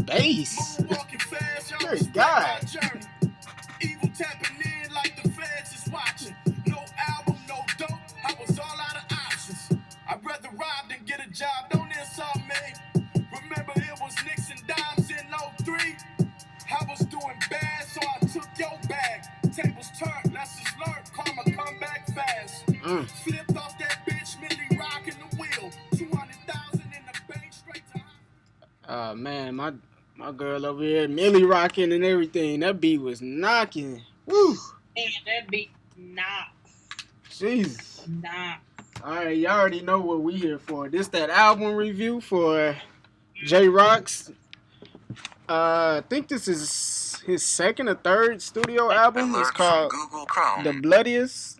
bass. Good God. Evil tapping in like the feds is watching. No album, no dope. I was all out of options. I'd rather rob than get a job. Don't insult me. Remember it was Nicks and Dimes in '03. I was doing bad, so I took your bag. Tables turned, lessons learned. Karma come back fast. Flipped off that bitch, Millie rocking the wheel. 200,000 in the bank, straight to high. Man, my girl over here, Millie rocking and everything. That beat was knocking. Woo. Man, that beat knocks. Jesus. Knocks. All right, y'all already know what we here for. This that album review for J-Rock's. I think this is his second or third studio album. It's called The Bloodiest.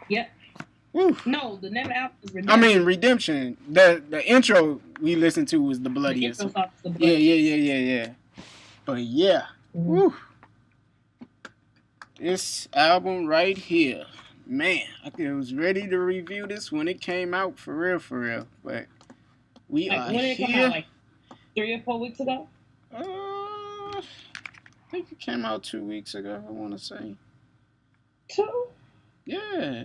Yep. Woo. No, the name of the album is Redemption. I mean Redemption. The intro we listened to was The Bloodiest. The Bloodiest. Yeah. But yeah. Woo. This album right here. Man, I was ready to review this when it came out for real. But we are when it here. Came out, like 3 or 4 weeks ago? I think it came out 2 weeks ago, I want to say. 2? Yeah.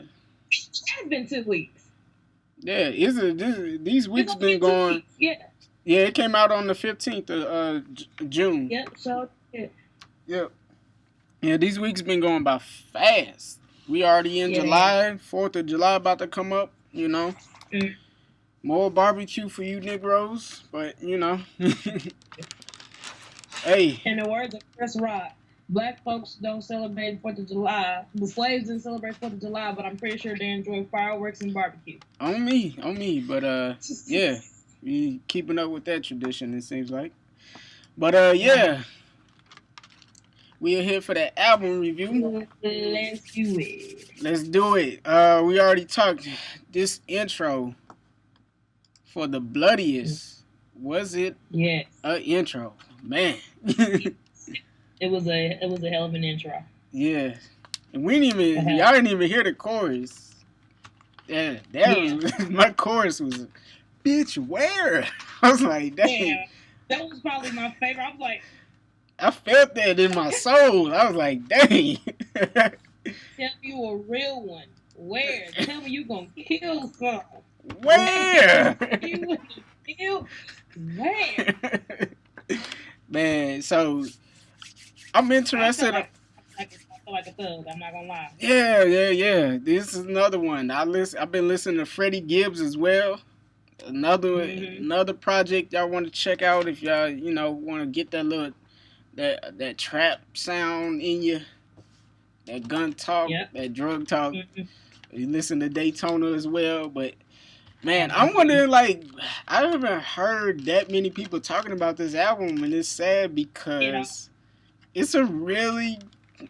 It's been 2 weeks. Yeah, these weeks been going. Weeks. Yeah. Yeah, it came out on the 15th of June. Yep, so yeah. Yep. Yeah, these weeks been going by fast. We already in July, 4th of July about to come up, you know. More barbecue for you Negroes, but, you know. Hey. In the words of Chris Rock, black folks don't celebrate 4th of July. The slaves didn't celebrate 4th of July, but I'm pretty sure they enjoy fireworks and barbecue. On me. But, yeah. We keeping up with that tradition, it seems like. But, yeah. We are here for that album review. Let's do it. We already talked. This intro for The Bloodiest, was it an intro? Man. It was a hell of an intro. Yeah. And y'all didn't even hear the chorus. Yeah, was, my chorus was, bitch, where? I was like, dang. Yeah, that was probably my favorite. I was like, I felt that in my soul. I was like, dang. Tell you a real one. Where? Tell me you gonna kill something. Where? Where? Man, so I'm interested. I feel like a thug. I'm not gonna lie. Yeah. This is another one. I've been listening to Freddie Gibbs as well. Another project y'all want to check out if y'all want to get that that trap sound in you, that gun talk, that drug talk. You listen to Daytona as well, but man, I'm wondering, like, I haven't heard that many people talking about this album, and it's sad because it's a really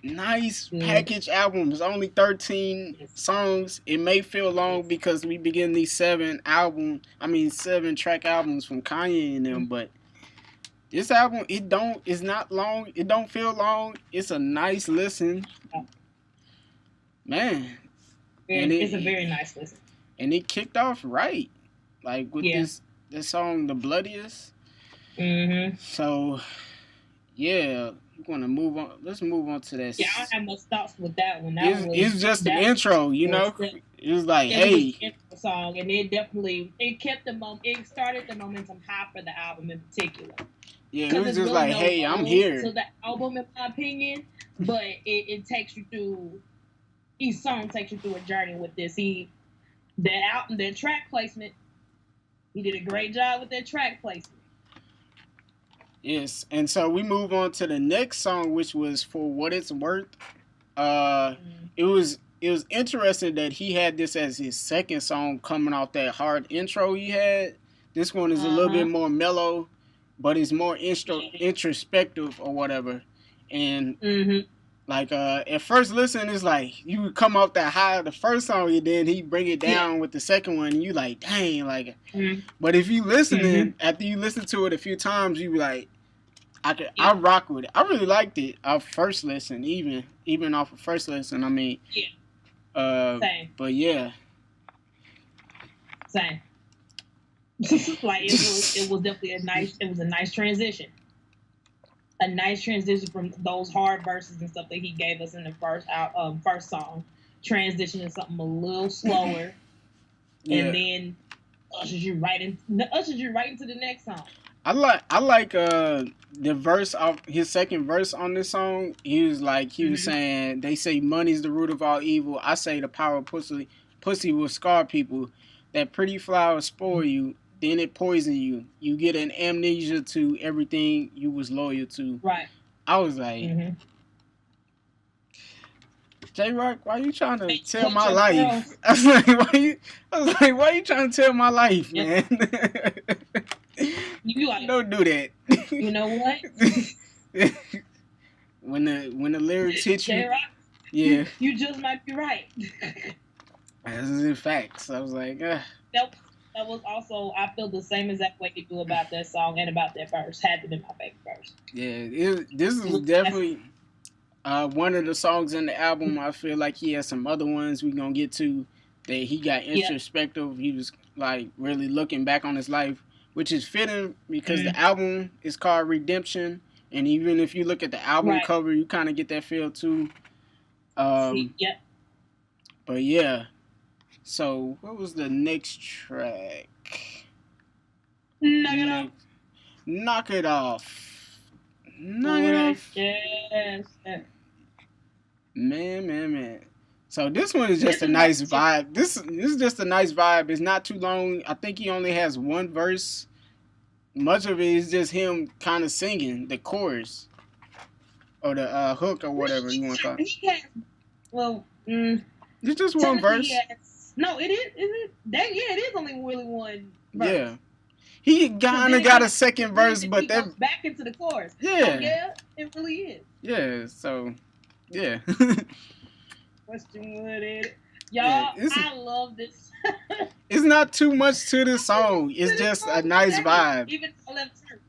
nice package album. It's only 13 songs. It may feel long because we begin these 7 track albums from Kanye and them, but this album, it's not long. It don't feel long. It's a nice listen. Man. It's a very nice listen. And it kicked off right. Like with this song, The Bloodiest. So, yeah, we're going to move on. Let's move on to that. Yeah, I don't have much thoughts with that one. It's just an intro, you know? It was like, hey. It was an intro song, and it kept it started the momentum high for the album in particular. Yeah, it was just like, hey, I'm here. To the album, in my opinion, but it takes you through. Each song takes you through a journey with this. That track placement. He did a great job with that track placement. Yes, and so we move on to the next song, which was For What It's Worth. It was interesting that he had this as his second song coming off that hard intro he had. This one is a little bit more mellow, but it's more introspective or whatever. And like at first listen, it's like you would come off that high of the first song and then he bring it down with the second one, and you like, dang, like. But if you listening after you listen to it a few times, you be like, I rock with it. I really liked it off first listen, even off of first listen. I mean, same. But yeah, same. Like it was definitely a nice transition. A nice transition from those hard verses and stuff that he gave us in the first song. Transition to something a little slower, Yeah. and then ushers you right into the next song. I like the verse of his second verse on this song. He was saying, they say money's the root of all evil. I say the power of pussy will scar people. That pretty flower spoil you, then it poison you. You get an amnesia to everything you was loyal to. Right. I was like, J-Rock, why you trying to tell my life? I was like, why you trying to tell my life, man? You like, don't do that. You know what? when the lyrics hit you, J-Rock, yeah, you just might be right. This is in facts. I was like, that was also, I feel the same exact way you do about that song and about that verse. Had to be my favorite verse. Yeah, this is definitely one of the songs in the album. I feel like he has some other ones we're gonna get to that he got introspective. He was like really looking back on his life, which is fitting because the album is called Redemption, and even if you look at the album cover, you kind of get that feel too. But yeah, so what was the next track? Knock It Off. Knock It Off. Knock It Off. Yes. Man. So this one is just a nice vibe. This is just a nice vibe. It's not too long. I think he only has one verse. Much of it is just him kind of singing the chorus or the hook or whatever you want to call it. It's just one verse. No, it is. Is it? It is only really one verse. Yeah. He kind of got a second verse, but that goes back into the chorus. Yeah. It really is. Yeah. So, yeah. Question what it? Y'all, I love this. It's not too much to this song. It's just a nice vibe. Even I left church,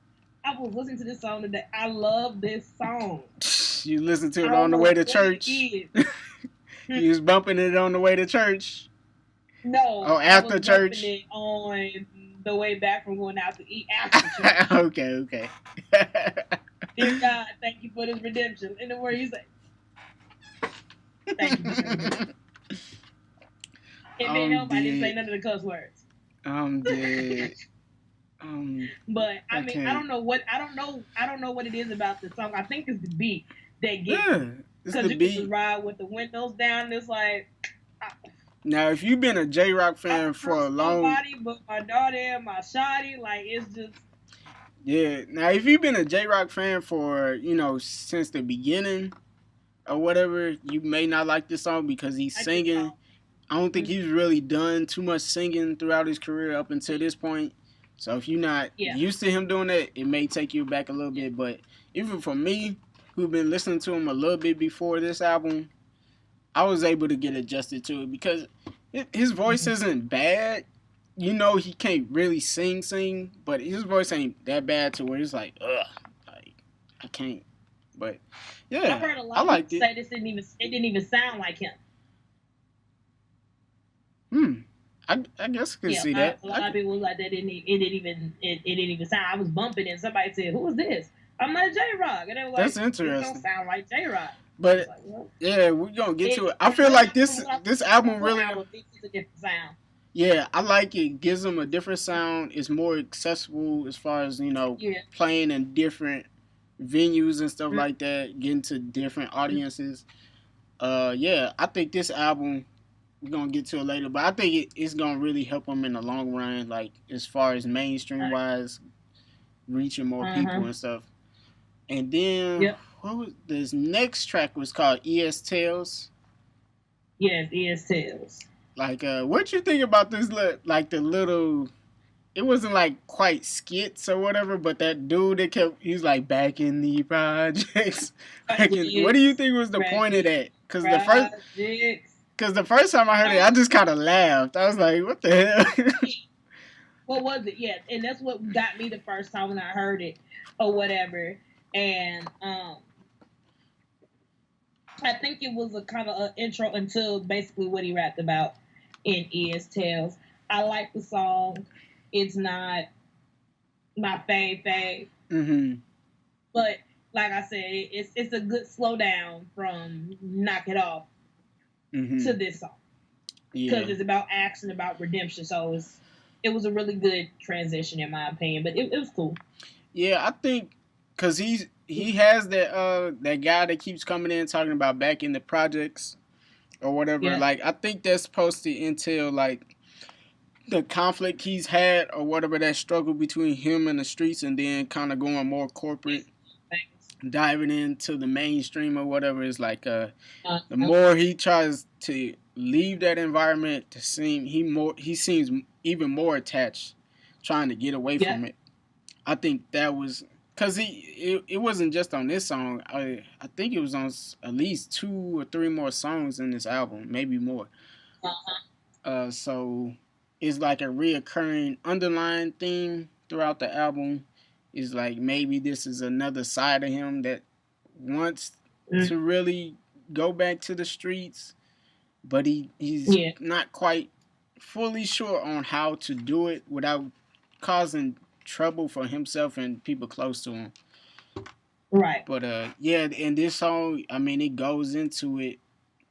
I was listening to this song today. I love this song. You listened to it on the way to church? You was bumping it on the way to church? No. Oh, after church? It on the way back from going out to eat after church. Okay. Dear God, thank you for this redemption. And then where you say, thank you for redemption. It may help I didn't say none of the cuss words. I'm dead. But I mean, I don't know what it is about the song. I think it's the beat that gets because you can just ride with the windows down. It's like now, if you've been a J-Rock fan for a long, nobody but my daughter and my shawty, like it's just Now, if you've been a J-Rock fan for since the beginning or whatever, you may not like this song because he's singing. I don't think he's really done too much singing throughout his career up until this point. So if you're not used to him doing that, it may take you back a little bit. But even for me, who've been listening to him a little bit before this album, I was able to get adjusted to it because his voice isn't bad. He can't really sing, but his voice ain't that bad to where it's like, ugh, like I can't. But yeah, I've heard a lot of people say it didn't even sound like him. I guess I can see that. A lot of people was like that. It didn't even sound. I was bumping and somebody said, "Who is this?" I'm like J-Rock, and they were like, "That's interesting." It don't sound like J-Rock. But yeah, we're gonna get to it. I feel like this album really. It's a different sound. Yeah, I like it. It gives them a different sound. It's more accessible as far as playing in different venues and stuff like that, getting to different audiences. I think this album. We're going to get to it later, but I think it's going to really help them in the long run, like, as far as mainstream-wise, reaching more people and stuff. And then, what was this next track was called ES Tales? Yes, ES Tales. Like, what you think about this, like, the little, it wasn't, like, quite skits or whatever, but that dude that he's like, back in the projects. What do you think was the point of that? Because the first time I heard it, I just kind of laughed. I was like, what the hell? What was it? Yeah, and that's what got me the first time when I heard it or whatever. And I think it was a kind of an intro until basically what he rapped about in ES Tales. I like the song. It's not my fave. Mm-hmm. But like I said, it's a good slowdown from Knock It Off Mm-hmm. to this song because Yeah. it's about action, about redemption. So it was a really good transition in my opinion. But it was cool. Yeah, I think because he has that guy that keeps coming in talking about back in the projects or whatever. Yeah. Like I think that's supposed to entail like the conflict he's had or whatever, that struggle between him and the streets, and then kind of going more corporate, diving into the mainstream or whatever. Is like the more he tries to leave that environment, to seem he seems even more attached, trying to get away from it. I think that was because it wasn't just on this song. I think it was on at least 2 or 3 more songs in this album, maybe more. So it's like a reoccurring underlying theme throughout the album. Is like maybe this is another side of him that wants to really go back to the streets, but he's not quite fully sure on how to do it without causing trouble for himself and people close to him. Right. But yeah, in this song, I mean, it goes into it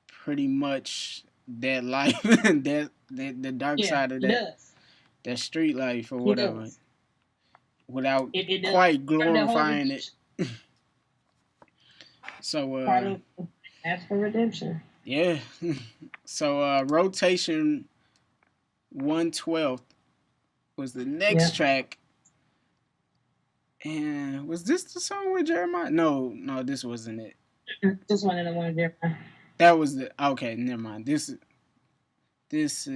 pretty much that life, that the dark side of that street life or whatever, without quite glorifying it. So that's for redemption. Yeah. So rotation 1/12 was the next track. And was this the song with Jeremiah? No, this wasn't it. This one and the one with Jeremiah. That was the okay. Never mind. This is.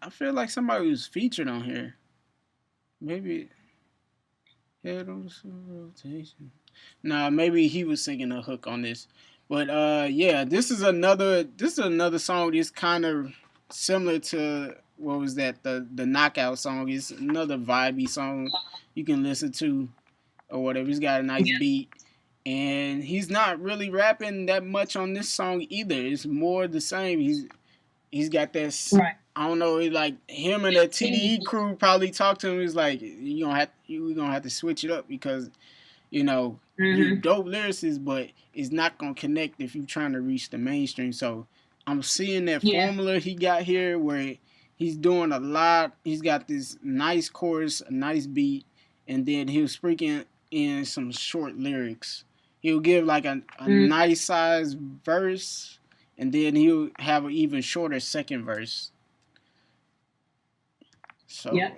I feel like somebody was featured on here. Maybe. Rotation. Nah, maybe he was singing a hook on this. But yeah, this is another song that's kind of similar to what was that, the Knockout song. It's another vibey song you can listen to or whatever. He's got a nice beat, and he's not really rapping that much on this song either. It's more the same. He's got this. Right. I don't know. Like him and that TDE crew probably talked to him. He's like, we're gonna have to switch it up because you're dope lyricist, but it's not gonna connect if you're trying to reach the mainstream. So I'm seeing that formula he got here where he's doing a lot. He's got this nice chorus, a nice beat, and then he'll sprinkle in some short lyrics. He'll give like a nice size verse, and then he'll have an even shorter second verse. So yeah,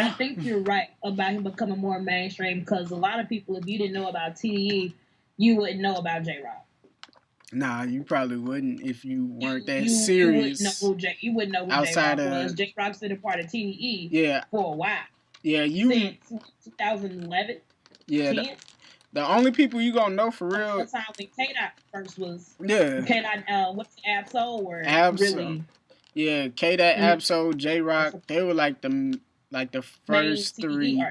I think you're right about him becoming more mainstream because a lot of people, if you didn't know about TDE, you wouldn't know about J-Rock. Nah, you probably wouldn't if you weren't that serious. You wouldn't know who J-Rock was. J-Rock's been a part of TDE for a while. Yeah, since 2011. Yeah, the only people you gonna know for real. The time when K-Dot first was. K-Dot, what's the Ab-Soul or really? Yeah, K-Dot, Ab-Soul, J-Rock, they were like the first three.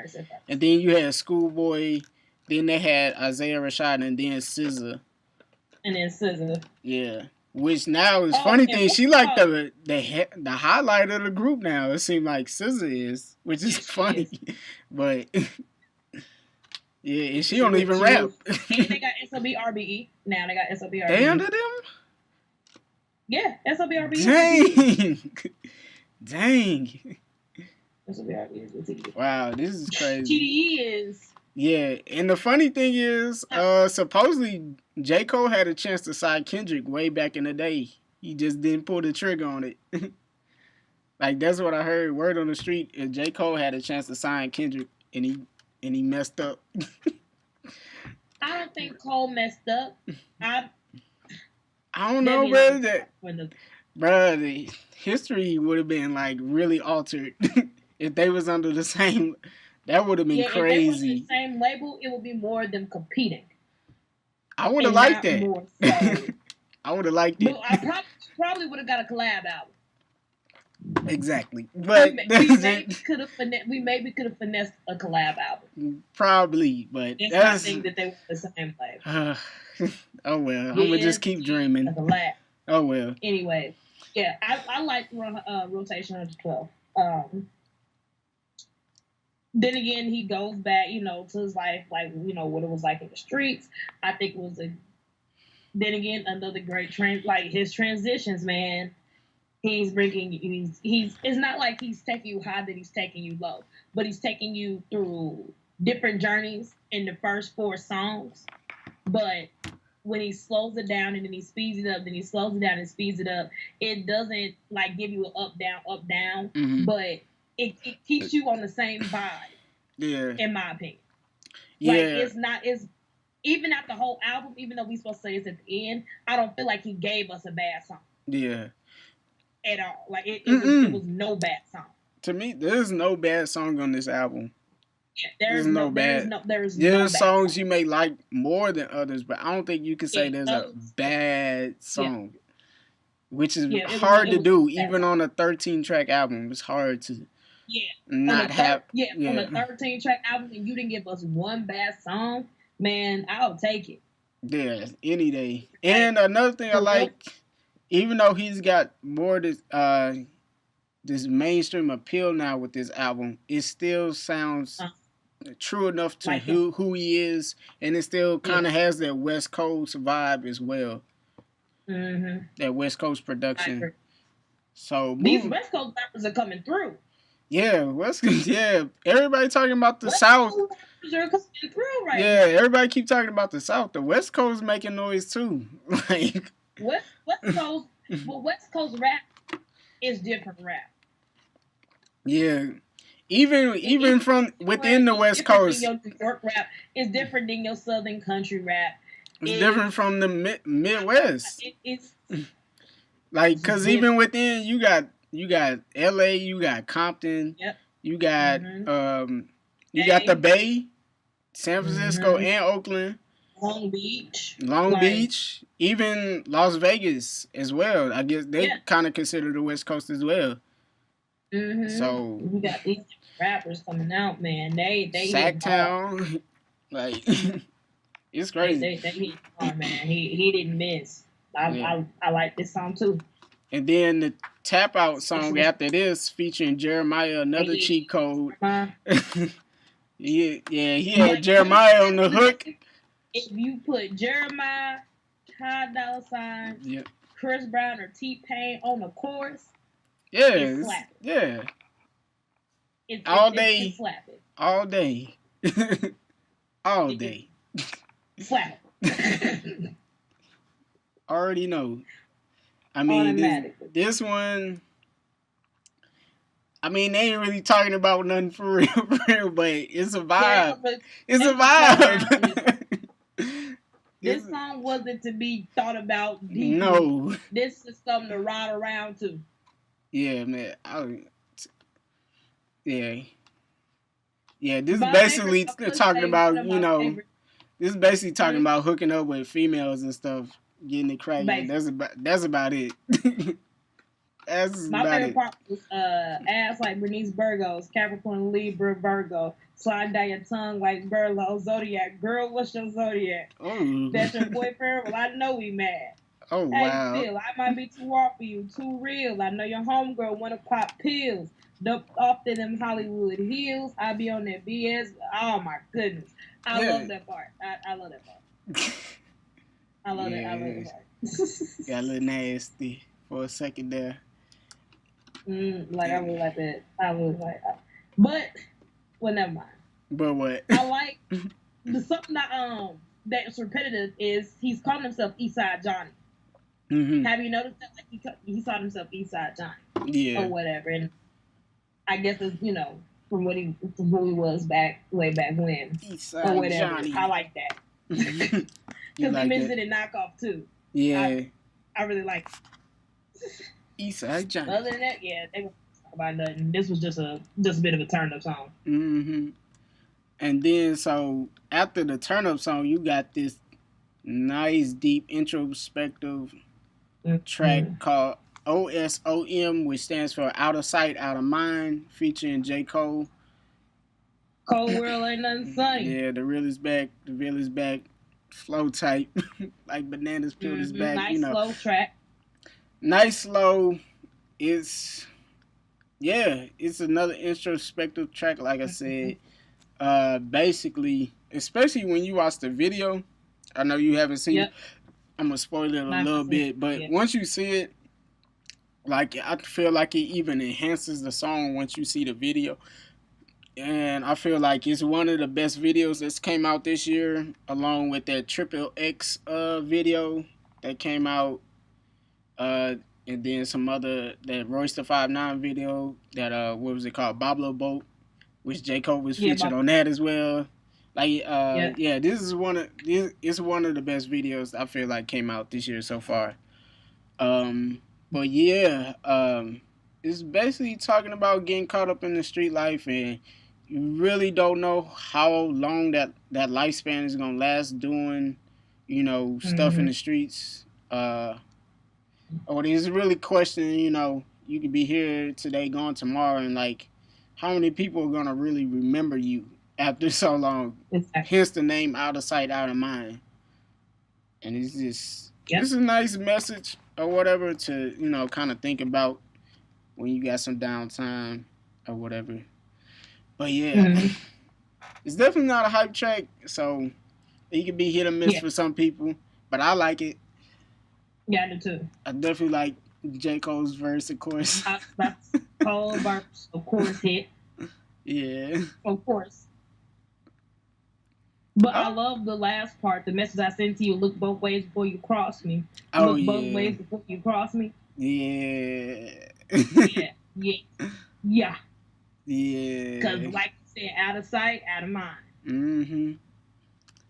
And then you had Schoolboy, then they had Isaiah Rashad, and then SZA. Yeah. Which now is funny thing, she like the highlight of the group now. It seems like SZA is, which is funny. But yeah, and she don't even rap. They got SOB RBE. Now they got SOB RBE. They under them? Yeah, SOB RBE. Dang. SOB RBE. Wow, this is crazy. TDE is. Yeah, and the funny thing is, supposedly J. Cole had a chance to sign Kendrick way back in the day. He just didn't pull the trigger on it. Like that's what I heard. Word on the street, J. Cole had a chance to sign Kendrick, and he messed up. I don't think Cole messed up. I don't know, bro. The history would have been like really altered if they was under the same. That would have been crazy. If they were the same label, it would be more of them competing. I would have liked that. More, so. I would have liked it. I probably would have got a collab album. Exactly, but we maybe could have finessed a collab album. Probably, but I think that they were the same label. Oh well, I'm gonna just keep dreaming. A collab. Oh well. Anyway, yeah, I like rotation 112. Um, then again, he goes back, to his life, like what it was like in the streets. I think it was a. Then again, another great like his transitions, man. He's bringing he's. It's not like he's taking you high, that he's taking you low, but he's taking you through different journeys in the first 4 songs. But when he slows it down and then he speeds it up, then he slows it down and speeds it up, it doesn't like give you an up down, but it keeps you on the same vibe. Yeah. In my opinion. Yeah. Like it's even at the whole album, even though we supposed to say it's at the end, I don't feel like he gave us a bad song. Yeah. At all. Like it was no bad song. To me, there's no bad song on this album. Yeah, there's no bad. There's songs you may like more than others, but I don't think you can say there's a bad song. Yeah. Which is hard to do, even on a 13-track album. It's hard to not have. On a 13-track album, and you didn't give us one bad song, man, I'll take it. Yeah, any day. And another thing I like, even though he's got more this mainstream appeal now with this album, it still sounds true enough to like who he is, and it still kind of has that West Coast vibe as well. Mm-hmm. That West Coast production. So these West Coast rappers are coming through. Yeah, West Coast. Yeah, everybody talking about the South. West are coming through right now. Everybody keep talking about the South. The West Coast making noise too. Like West Coast, well, West Coast rap is different rap. Yeah. Even from within the West Coast, your New York rap is different than your Southern country rap. It's different from the Midwest. It's like because even within you got L.A., you got Compton, you got you got the Bay, San Francisco and Oakland, Long Beach, Beach, even Las Vegas as well. I guess they kind of consider the West Coast as well. Mm-hmm. So we got these rappers coming out, man. They Sacktown, like it's crazy. They hit hard, man. He didn't miss. I like this song too. And then the tap out song after this featuring Jeremiah, another cheat code. He had Jeremiah on the hook. If you put Jeremiah, Ty Dolla $ign, Chris Brown, or T-Pain on the chorus. It's all day. All day. All day. Slap. Already know. I mean, this one. I mean, they ain't really talking about nothing for real, but it's a vibe. It's a vibe. This song wasn't to be thought about deeply. No. This is something to ride around to. Yeah, man. This is basically talking about, this is basically talking about hooking up with females and stuff, getting it cracking. That's about it. My favorite part was ass like Bernice Burgos, Capricorn, Libra, Virgo. Slide down your tongue like Burlo, Zodiac. Girl, what's your Zodiac? Oh. That's your boyfriend? Well, I know he mad. Oh, hey, wow. Phil, I might be too hard for you, too real. I know your homegirl want to pop pills. Doped off to them Hollywood heels. I be on that BS. Oh, my goodness. I love that part. I love that part. I love that part. Got a little nasty for a second there. I really like that. I really like that. But, well, never mind. But what? I like something that's repetitive is he's calling himself Eastside Johnny. Mm-hmm. Have you noticed that? Like he called himself Eastside Johnny. Yeah. Or whatever. And I guess it's, from who he was way back when. Eastside or whatever. Johnny. I like that. Because he missed it in knockoff too. Yeah. I really like it. Eastside Johnny. Other than that, they won't talk about nothing. This was just a bit of a turn up song. Mm-hmm. And then so after the turn up song, you got this nice deep introspective track called OSOM, which stands for Out of Sight, Out of Mind, featuring J. Cole. Cold World Ain't Nothing Sunny. Yeah, the real is back. The real is back. Flow type. Like Bananas peeled his back. Nice slow track. Nice slow. It's yeah, it's another introspective track. Like I said, basically, especially when you watch the video. I know you haven't seen. Yep. I'm gonna spoil it a Not little the same. bit, but Yeah. once you see it, like I feel like it even enhances the song once you see the video. And I feel like it's one of the best videos that's came out this year, along with that Triple X video that came out, uh, and then some other that Royce the 5'9" video that what was it called, Bablo Boat, which J Cole was Yeah, featured on that as well. Like yeah. yeah, it's one of the best videos I feel like came out this year so far. But yeah, it's basically talking about getting caught up in the street life, and you really don't know how long that lifespan is gonna last doing, stuff in Mm-hmm. the streets. Or it's really questioning, you could be here today, gone tomorrow, and like, how many people are gonna really remember you after so long? Exactly. Hence the name "Out of Sight, Out of Mind." And it's just, Yep. it's a nice message or whatever to kind of think about when you got some downtime or whatever. But yeah, Mm-hmm. it's definitely not a hype track, so it could be hit or miss Yeah. for some people. But I like it. Yeah, I do too. I definitely like J. Cole's verse, of course. That's Cole verse, of course, hit. Yeah. Of course. But I love the last part. The message I sent to you: look both ways before you cross me. Oh Look both yeah. ways before you cross me. Yeah. Yeah. Yeah. Yeah. Because, like you said, out of sight, out of mind. Mm-hmm.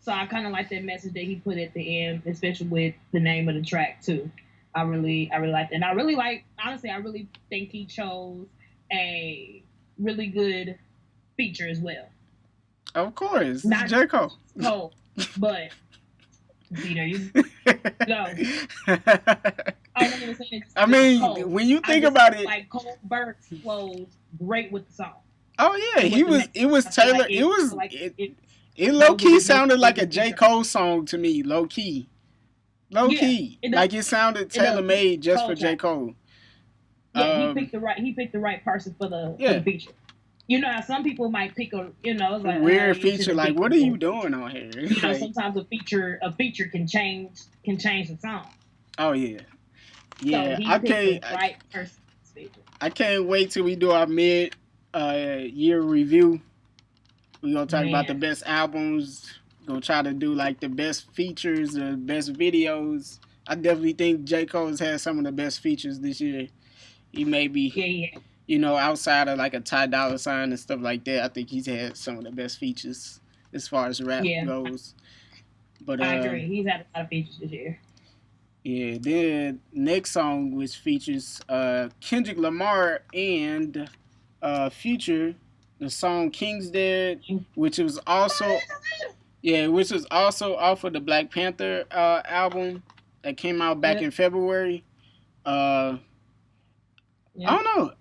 So I kind of like that message that he put at the end, especially with the name of the track too. I really like that. And I really like, honestly, I really think he chose a really good feature as well. Of course, Not it's J. Cole. Cole, but Peter, you go. I mean, Cole. when you think about it, like Cole Burke flows great with the song. Oh yeah, With he the was. mix. It was I feel Taylor. like It was. like It low key was sounded like a good J. feature. Cole song to me. Low key. Low Yeah, key. it does. Like it sounded It does. tailor made just Cole for J. track. Cole. Yeah, he picked the right person for the feature. You know how some people might pick it's like Weird you feature. shouldn't Like, pick what are people. you doing on here? You know, Like, sometimes a feature can change the song. oh yeah, yeah. So he I picked can't. the right person for this feature. I can't wait till we do our mid year review. We're gonna talk about the best albums. Gonna try to do like the best features, the best videos. I definitely think J. Cole's had some of the best features this year. He may be, Yeah. Outside of like a Ty Dolla $ign and stuff like that. I think he's had some of the best features as far as rap goes. But I agree. He's had a lot of features this year. Yeah. Then next song, which features Kendrick Lamar and Future, the song "King's Dead," which was also off of the Black Panther album that came out back in February. I don't know.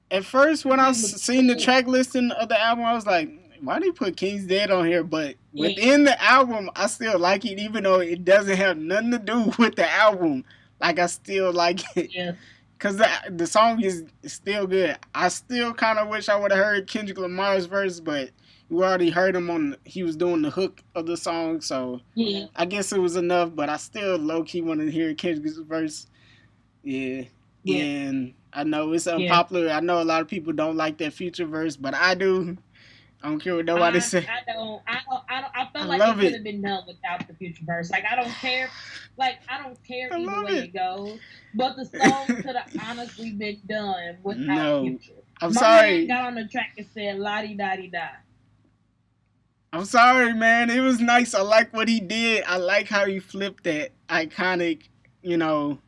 At first, when I seen the track listing of the album, I was like, why did he put King's Dead on here? But within the album, I still like it, even though it doesn't have nothing to do with the album. Like, I still like it. Yeah. Because the song is still good. I still kind of wish I would have heard Kendrick Lamar's verse, but we already heard him he was doing the hook of the song, so I guess it was enough, but I still low-key want to hear Kendrick's verse. Yeah. And I know it's unpopular. I know a lot of people don't like that Future verse, but I do. I don't care what nobody says. I don't. I feel like it could have been done without the Future verse. Like I don't care. Either way it goes. But the song could have honestly been done without Future. I'm sorry. Man got on the track and said "la di da di da." I'm sorry, man. It was nice. I like what he did. I like how he flipped that iconic, that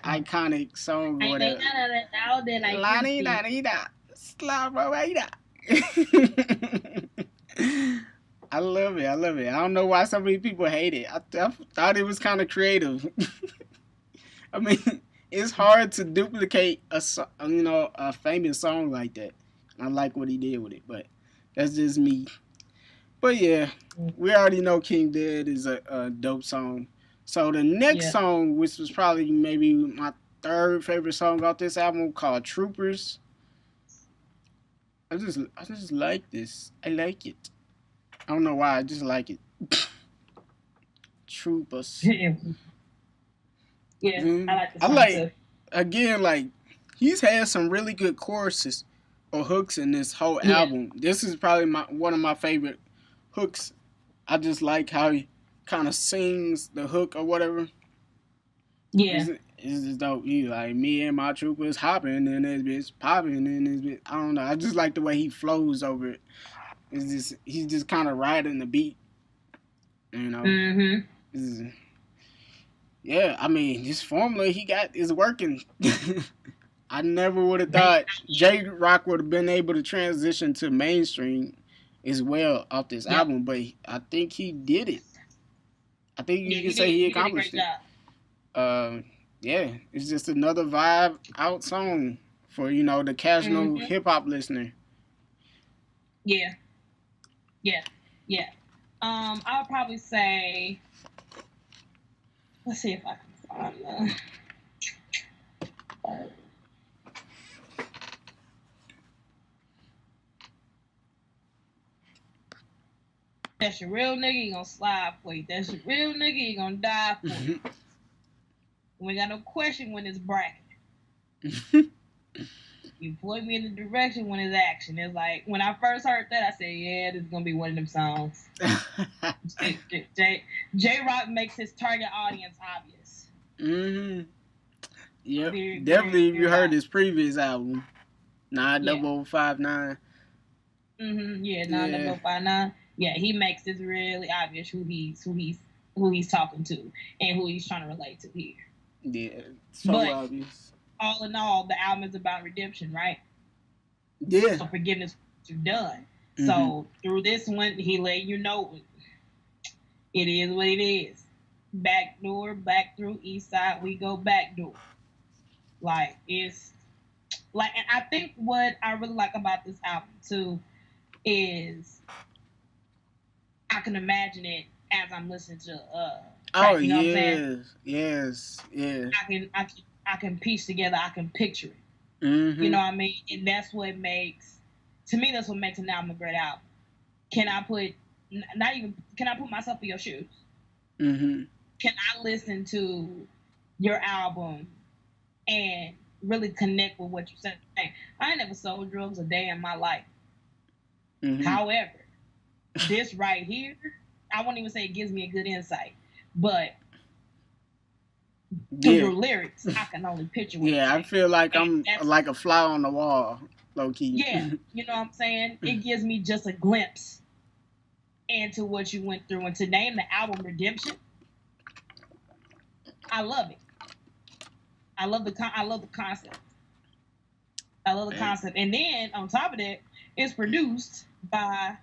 iconic song or whatever. La di da di da. I love it. I don't know why so many people hate it. I thought it was kind of creative. I mean, it's hard to duplicate a famous song like that. I like what he did with it, but that's just me. But yeah, we already know King Dead is a dope song. So the next song, which was probably maybe my third favorite song off this album called Troopers. I just like this. I like it. I don't know why. I just like it. Troopers. Yeah, I like the I song like too. again like he's had some really good choruses or hooks in this whole Yeah, album. This is probably one of my favorite hooks. I just like how he kind of sings the hook or whatever. yeah, It's just dope. You like me and my troopers hopping in this bitch, popping in this bitch. I don't know. I just like the way he flows over it. It's just he's just kind of riding the beat. You know. mm-hmm. It's- yeah, I mean his formula he got is working. I never would have thought J Rock would have been able to transition to mainstream as well off this Yeah, album, but I think he did it. I think yeah, you can say he he did a accomplished great it. job. Yeah, it's just another vibe out song for the casual Mm-hmm. hip hop listener. Yeah, yeah, yeah. I'll probably say, let's see if I can find the. That's your real nigga, he gonna slide for you. That's your real nigga, he gonna die for you. We ain't got no question when it's bracket. You point me in the direction when it's action. It's like when I first heard that, I said, "Yeah, this is gonna be one of them songs." J Rock makes his target audience obvious. hmm Yep, Very, definitely. If very you heard obvious. his previous album, Yeah. 9059. Yeah. Yeah, 9059. Yeah, he makes it really obvious who he's talking to and who he's trying to relate to here. yeah, so But obvious. all in all, the album is about redemption, right? Yeah. So forgiveness for what you've done. hmm So through this one, he let you know it is what it is. Back door, back through east side, we go back door. Like it's like, and I think what I really like about this album too is I can imagine it as I'm listening to Oh track. You know what I'm saying? yes, yeah. I can piece together. I can picture it. You hmm know what I mean? And that's what makes, to me, that's what makes an album a great album. Can I put, not even, can I put myself in your shoes? hmm Can I listen to your album and really connect with what you're saying? I ain't never sold drugs a day in my life. hmm However, this right here, I won't even say it gives me a good insight, but through Yeah, your lyrics, I can only picture what you're yeah. I saying. feel like And I'm that's, like a fly on the wall, low key. yeah, you know what I'm saying? It gives me just a glimpse into what you went through. And to name the album Redemption, I love it. I love the concept. I love the concept. And then on top of that, it's produced by,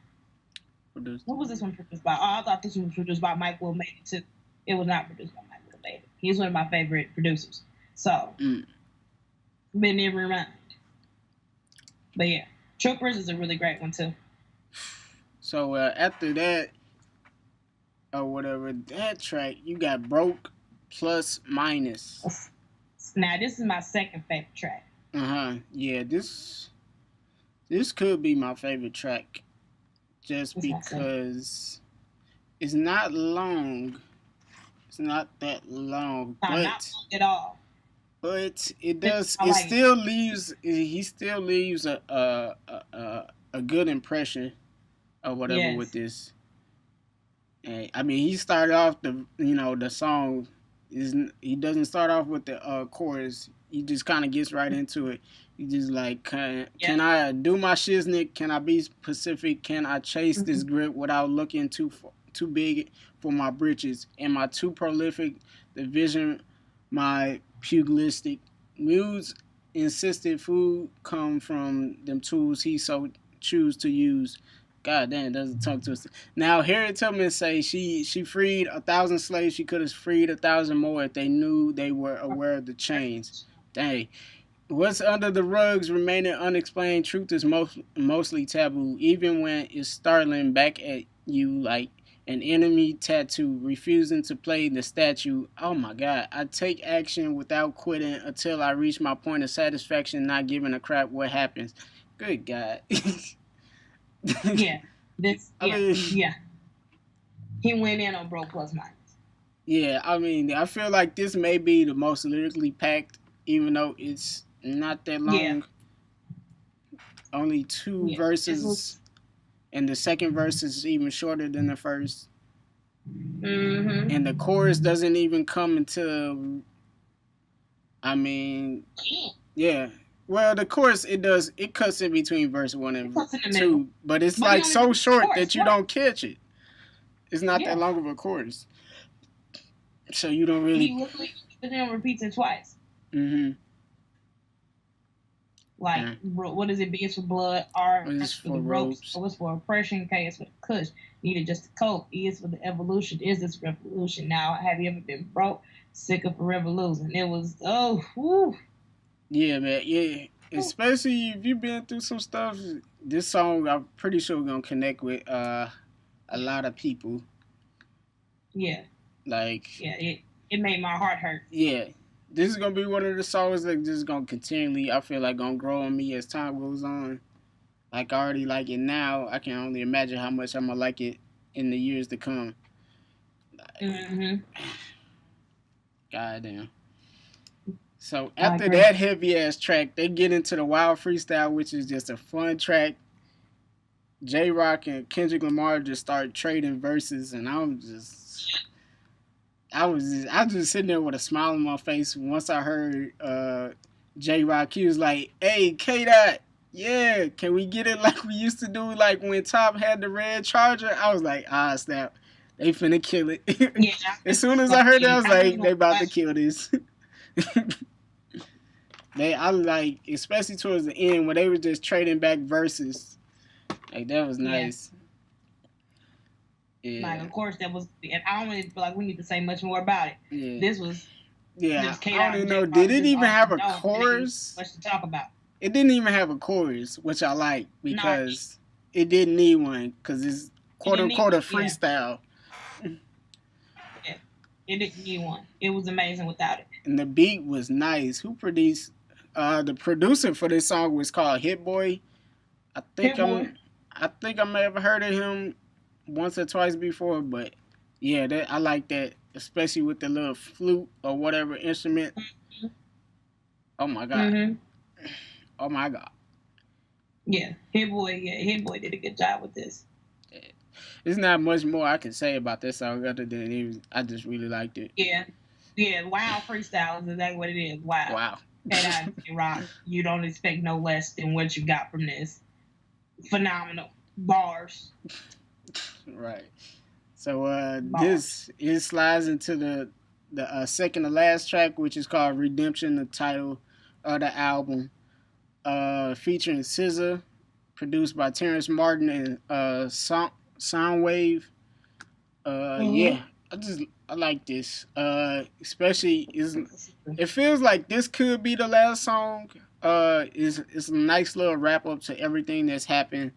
what was this one produced by? Oh, I thought this one was produced by Mike Will Made It too. It was not produced by Mike Will Made It. He's one of my favorite producers. So, been never in mind. But yeah, Troopers is a really great one too. So after that or whatever that track, you got Broke Plus Minus. Now this is my second favorite track. Yeah, this could be my favorite track, just It's my second. because it's not long. It's not that long, Not long at all. but it does. I It like still leaves. He still leaves a good impression or whatever with Yes. this. And, I mean, he started off the song is he doesn't start off with the chorus. He just kind of gets right into it. He just like, can I do my shiznick? Can I be specific? Can I chase this grip without looking too big for my britches? Am I too prolific? The vision, my pugilistic muse insisted food come from them tools he so choose to use. God damn, that's a tongue twister. Now, Harriet Tubman say she freed 1,000 slaves. She could have freed 1,000 more if they knew they were aware of the chains. Dang. What's under the rugs remaining unexplained. Truth is mostly taboo, even when it's startling back at you like An enemy tattoo, refusing to play the statue. Oh my god. I take action without quitting until I reach my point of satisfaction, not giving a crap what happens. Good god. Yeah. This. I Yeah. mean, Yeah. He went in on Bro Plus Minus. yeah, I mean, I feel like this may be the most lyrically packed, even though it's not that Yeah. long. Only two Yeah. This was. verses, and the second verse is even shorter than the first. Mm-hmm. And the chorus doesn't even come until, I mean, yeah. Well, the chorus it cuts in between verse one and two, but it's But like he so only short chorus that you once. don't catch it. It's not Yeah. that long of a chorus, so you don't He really. literally repeats it twice. Mm-hmm. Like, Yeah. what is it? B is for blood, R It's is for for the ropes, ropes. O is for oppression, K is for the kush, needed just to cope, E is for the evolution, is this revolution? Now, have you ever been broke, sick of a revolution? It was, whew. Yeah, man. Yeah, especially if you've been through some stuff. This song, I'm pretty sure, gonna connect with a lot of people. Yeah, Like, yeah, it made my heart hurt. yeah, this is gonna be one of the songs that just gonna continually, I feel like, gonna grow on me as time goes on. Like, I already like it now. I can only imagine how much I'm gonna like it in the years to come. Mm-hmm. Goddamn. So I after agree. that heavy ass track, they get into the Wild Freestyle, which is just a fun track. J Rock and Kendrick Lamar just start trading verses, and I was just sitting there with a smile on my face once I heard J Rock. He was like, "Hey, K Dot, yeah, can we get it like we used to do, like when Top had the red Charger?" I was like, "Ah, snap, they finna kill it." Yeah. As soon as I heard that, I was like, know "They about to kill this." I like, especially towards the end when they were just trading back verses. Like, that was nice. Yeah. Like, of course, that was, and I don't really feel like we need to say much more about it. Yeah. This was. Yeah, K-Dot I don't even and know. J-Rock Did it just even off have the a dome. chorus? Much to talk about. It didn't even have a chorus, which I like because it didn't need one because it's quote unquote a freestyle. Yeah, it didn't need one. It was amazing without it. And the beat was nice. Who produced? The producer for this song was called Hit Boy. I think I may have heard of him once or twice before, but yeah, I like that, especially with the little flute or whatever instrument. Mm-hmm. Oh my god! Mm-hmm. Oh my god! Yeah, Hit Boy did a good job with this. There's not much more I can say about this song other than I just really liked it. Yeah, Wow freestyle is exactly what it is. Wow. And Rock, you don't expect no less than what you got from this. Phenomenal bars. Right. So this slides into the second to last track, which is called Redemption, the title of the album, featuring SZA, produced by Terrence Martin and Soundwave. Yeah, I like this. Especially it feels like this could be the last song. It's a nice little wrap up to everything that's happened.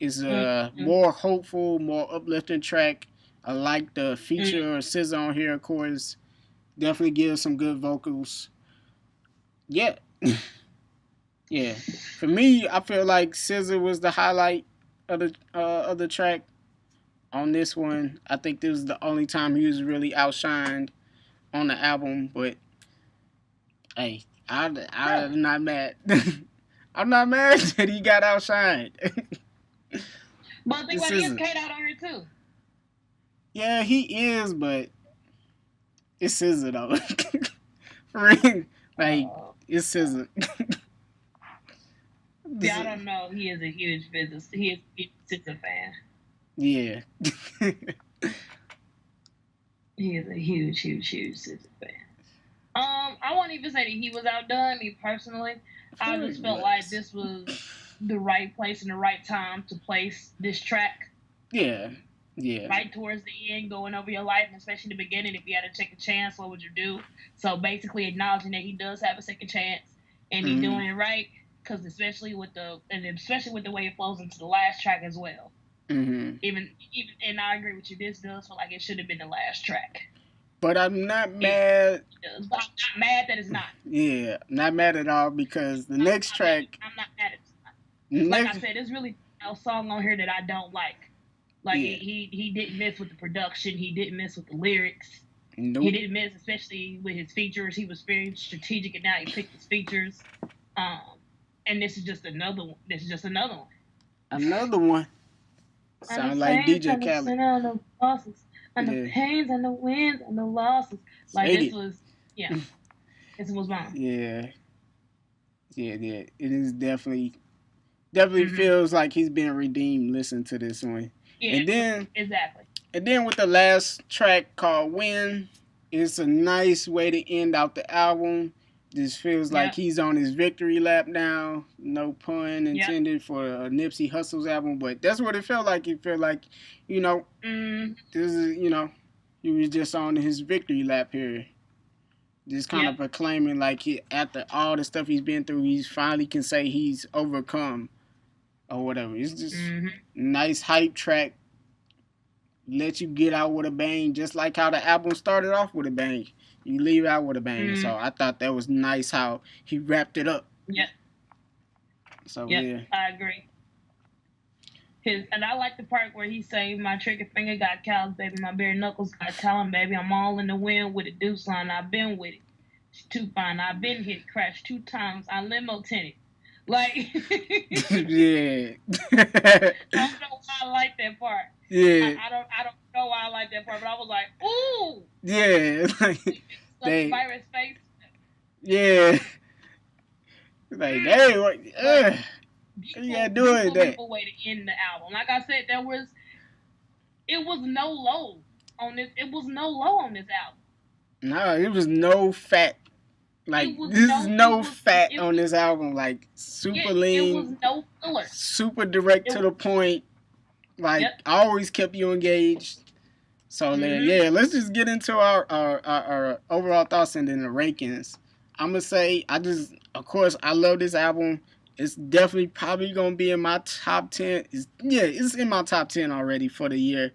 Is a more hopeful, more uplifting track. I like the feature of SZA on here, of course. Definitely gives some good vocals. Yeah. Yeah. For me, I feel like SZA was the highlight of the track on this one. I think this was the only time he was really outshined on the album, but hey, I'm not mad. I'm not mad that he got outshined. But I think he is K-Dot on here too. Yeah, he is, but it's SZA though. For real, like it's SZA. Yeah, I don't know. He is a huge business. He is a SZA fan. Yeah. He is a huge SZA fan. I won't even say that he was outdone. Me personally, I just felt like this was the right place and the right time to place this track. Yeah. Yeah. Right towards the end, going over your life, and especially in the beginning, if you had to take a chance, what would you do? So basically, acknowledging that he does have a second chance and he's doing it right, because especially with the way it flows into the last track as well. Even, and I agree with you. This does feel like it should have been the last track. But I'm not mad. Does. But I'm not mad that it's not. Yeah, not mad at all because the next track. I'm not mad at it. Like I said, there's really no song on here that I don't like. Like he didn't miss with the production. He didn't miss with the lyrics. Nope. He didn't miss, especially with his features. He was very strategic, and now he picked his features. And this is just another one. Another one. Sound like DJ Khaled. On the losses, and the pains, and the wins, and the losses. Like this was, this was mine. Yeah. It is definitely feels like he's being redeemed. Listen to this one. Yeah. And then exactly. And then with the last track called Win, it's a nice way to end out the album. This feels like he's on his victory lap now. No pun intended for a Nipsey Hussle's album, but that's what it felt like. It felt like, this is, he was just on his victory lap here. Just kind of proclaiming like after all the stuff he's been through, he finally can say he's overcome or whatever. It's just nice hype track. Let you get out with a bang, just like how the album started off with a bang. You leave out with a bang. So I thought that was nice how he wrapped it up. Yeah. So I agree. And I like the part where he say, "My trigger finger got calloused, baby. My bare knuckles got talent, baby. I'm all in the wind with a deuce line. I've been with it. It's too fine. I've been hit, crashed 2 times. I limo tinted." Like, yeah. I don't know why I like that part. Yeah. I don't know why I like that part, but I was like, ooh. Yeah. Like, virus face. Yeah. Like, hey, what you gotta do it? Beautiful way to end the album. Like I said, it was no low on this. It was no low on this album. No, it was no fat. Like, this is no fat on this album. Like, super lean. It was no filler. Super direct to the point. Like, always kept you engaged. So, let's just get into our overall thoughts and then the rankings. I'm going to say, of course, I love this album. It's definitely probably going to be in my top 10. It's in my top 10 already for the year.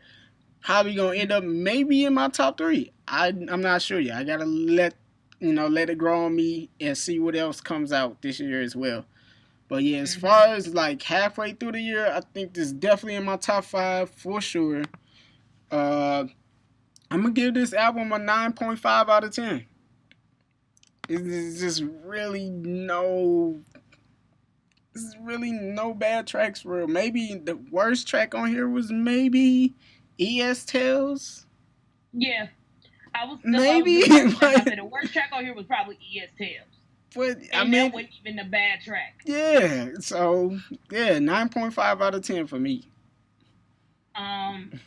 Probably going to end up maybe in my top 3. I'm not sure yet. I got to let it grow on me and see what else comes out this year as well. But yeah, as far as like halfway through the year, I think this is definitely in my top 5 for sure. I'm going to give this album a 9.5 out of 10. It's just really no bad tracks for real. Maybe the worst track on here was maybe ES Tales. Yeah. The worst track on here was probably ES Tales. But that wasn't even a bad track. Yeah. So 9.5 out of 10 for me.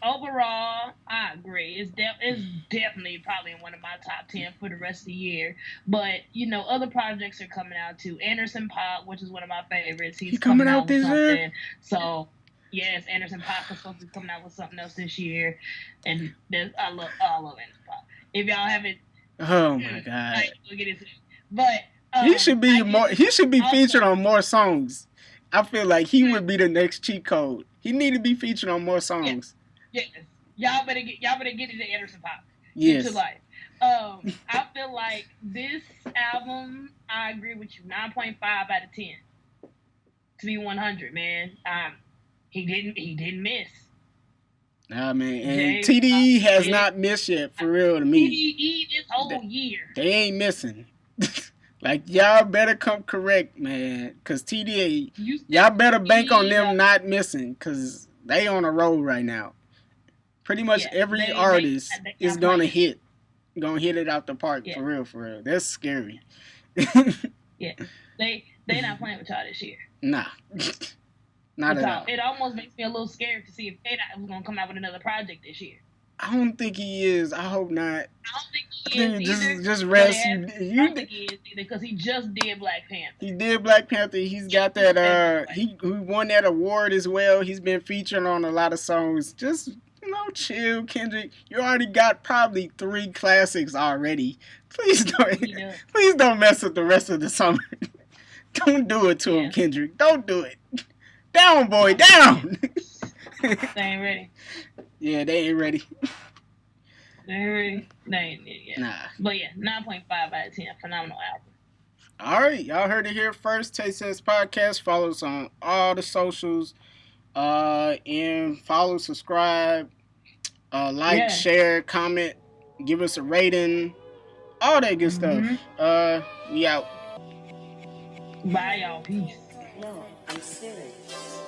Overall, I agree. It's definitely probably in one of my top 10 for the rest of the year. But other projects are coming out too. Anderson .Paak, which is one of my favorites, he's coming out this year. So. Yes, Anderson .Paak is supposed to be coming out with something else this year, and I love Anderson .Paak. If y'all haven't, oh my god, get into it. But he should be He should be featured on more songs. I feel like he would be the next cheat code. He need to be featured on more songs. Yes, y'all better get into Anderson .Paak. Yes. Into life. I feel like this album, I agree with you, 9.5 out of 10. To be 100, man. He didn't miss. Nah, man. And TDE has not missed yet, for real to me. TDE this whole year. They ain't missing. Like, y'all better come correct, man. Because TDE, y'all better bank on them not missing. Because they on a roll right now. Pretty much every artist is going to hit. Going to hit it out the park, for real. That's scary. Yeah. They not playing with y'all this year. Nah. Not at all. It almost makes me a little scared to see if they was going to come out with another project this year. I don't think he is. I hope not. I don't think he is either. Just rest. I don't think he is either because he just did Black Panther. He did Black Panther. He's got that. He won that award as well. He's been featured on a lot of songs. Just chill, Kendrick. You already got probably 3 classics already. Please don't mess with the rest of the summer. Don't do it to him, Kendrick. Don't do it. Down, boy, down. They ain't ready. Yeah, they ain't ready. They ain't ready. They ain't yet. Nah. But yeah, 9.5 out of 10. Phenomenal album. All right, y'all heard it here first. Taste Test Podcast. Follow us on all the socials. And follow, subscribe, like, share, comment, give us a rating, all that good stuff. We out. Bye, y'all. Peace. No, I'm serious.